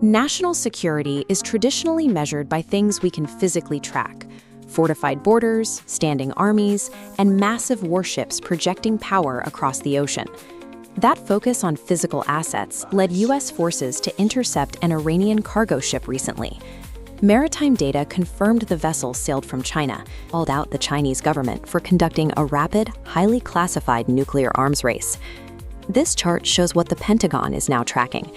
National security is traditionally measured by things we can physically track: fortified borders, standing armies, and massive warships projecting power across the ocean. That focus on physical assets led U.S. forces to intercept an Iranian cargo ship recently. Maritime data confirmed the vessel sailed from China, called out the Chinese government for conducting a rapid, highly classified nuclear arms race. This chart shows what the Pentagon is now tracking.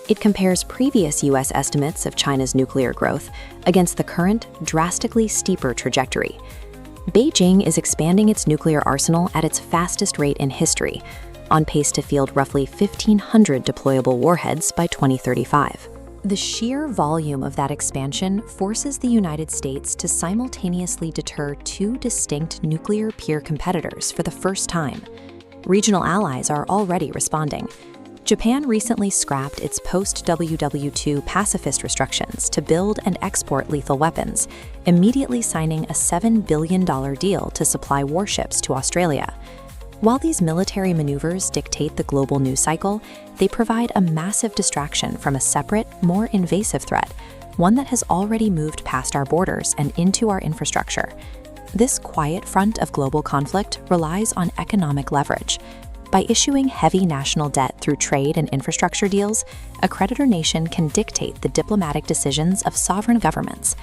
It compares previous U.S. estimates of China's nuclear growth against the current, drastically steeper trajectory. Beijing is expanding its nuclear arsenal at its fastest rate in history, on pace to field roughly 1,500 deployable warheads by 2035. The sheer volume of that expansion forces the United States to simultaneously deter two distinct nuclear peer competitors for the first time. Regional allies are already responding. Japan recently scrapped its post-WW2 pacifist restrictions to build and export lethal weapons, immediately signing a $7 billion deal to supply warships to Australia. While these military maneuvers dictate the global news cycle, they provide a massive distraction from a separate, more invasive threat, one that has already moved past our borders and into our infrastructure. This quiet front of global conflict relies on economic leverage. By issuing heavy national debt through trade and infrastructure deals, a creditor nation can dictate the diplomatic decisions of sovereign governments.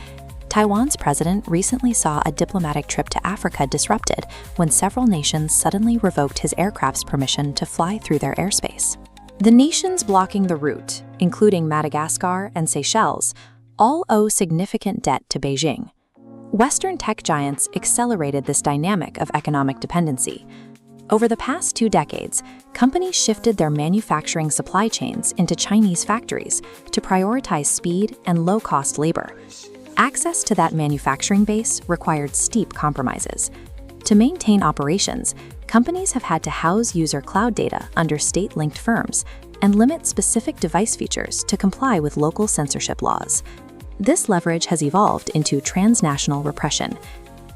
Taiwan's president recently saw a diplomatic trip to Africa disrupted when several nations suddenly revoked his aircraft's permission to fly through their airspace. The nations blocking the route, including Madagascar and Seychelles, all owe significant debt to Beijing. Western tech giants accelerated this dynamic of economic dependency. Over the past 2 decades, companies shifted their manufacturing supply chains into Chinese factories to prioritize speed and low-cost labor. Access to that manufacturing base required steep compromises. To maintain operations, companies have had to house user cloud data under state-linked firms and limit specific device features to comply with local censorship laws. This leverage has evolved into transnational repression.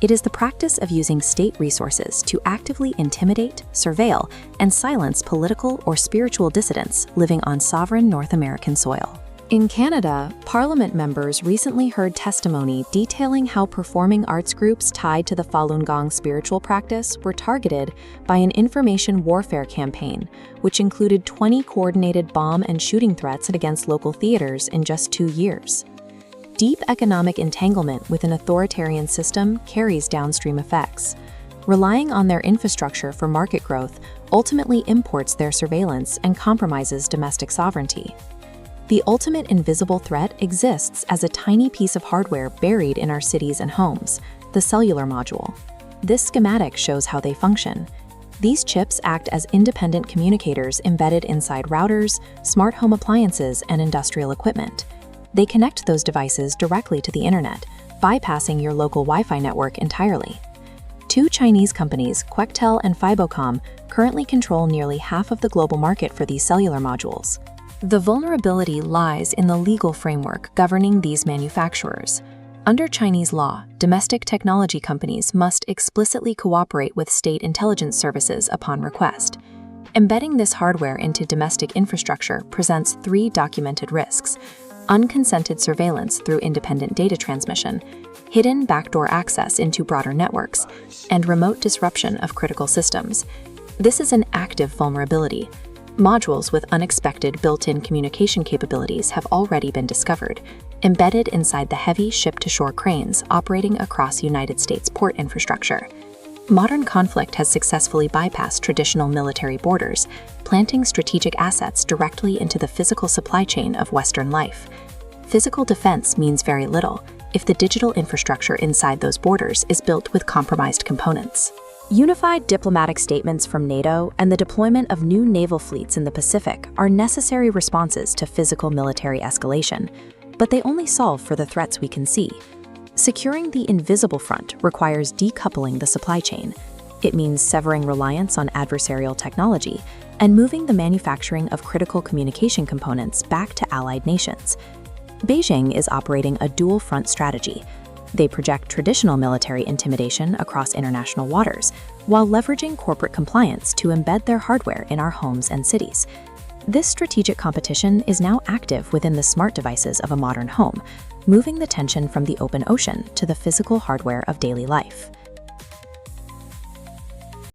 It is the practice of using state resources to actively intimidate, surveil, and silence political or spiritual dissidents living on sovereign North American soil. In Canada, Parliament members recently heard testimony detailing how performing arts groups tied to the Falun Gong spiritual practice were targeted by an information warfare campaign, which included 20 coordinated bomb and shooting threats against local theaters in just 2 years. Deep economic entanglement with an authoritarian system carries downstream effects. Relying on their infrastructure for market growth ultimately imports their surveillance and compromises domestic sovereignty. The ultimate invisible threat exists as a tiny piece of hardware buried in our cities and homes, the cellular module. This schematic shows how they function. These chips act as independent communicators embedded inside routers, smart home appliances, and industrial equipment. They connect those devices directly to the internet, bypassing your local Wi-Fi network entirely. 2 Chinese companies, Quectel and Fibocom, currently control nearly half of the global market for these cellular modules. The vulnerability lies in the legal framework governing these manufacturers. Under Chinese law, domestic technology companies must explicitly cooperate with state intelligence services upon request. Embedding this hardware into domestic infrastructure presents 3 documented risks: unconsented surveillance through independent data transmission, hidden backdoor access into broader networks, and remote disruption of critical systems. This is an active vulnerability. Modules with unexpected built-in communication capabilities have already been discovered, embedded inside the heavy ship-to-shore cranes operating across United States port infrastructure. Modern conflict has successfully bypassed traditional military borders, planting strategic assets directly into the physical supply chain of Western life. Physical defense means very little if the digital infrastructure inside those borders is built with compromised components. Unified diplomatic statements from NATO and the deployment of new naval fleets in the Pacific are necessary responses to physical military escalation, but they only solve for the threats we can see. Securing the invisible front requires decoupling the supply chain. It means severing reliance on adversarial technology and moving the manufacturing of critical communication components back to allied nations. Beijing is operating a dual-front strategy. They project traditional military intimidation across international waters, while leveraging corporate compliance to embed their hardware in our homes and cities. This strategic competition is now active within the smart devices of a modern home, moving the tension from the open ocean to the physical hardware of daily life.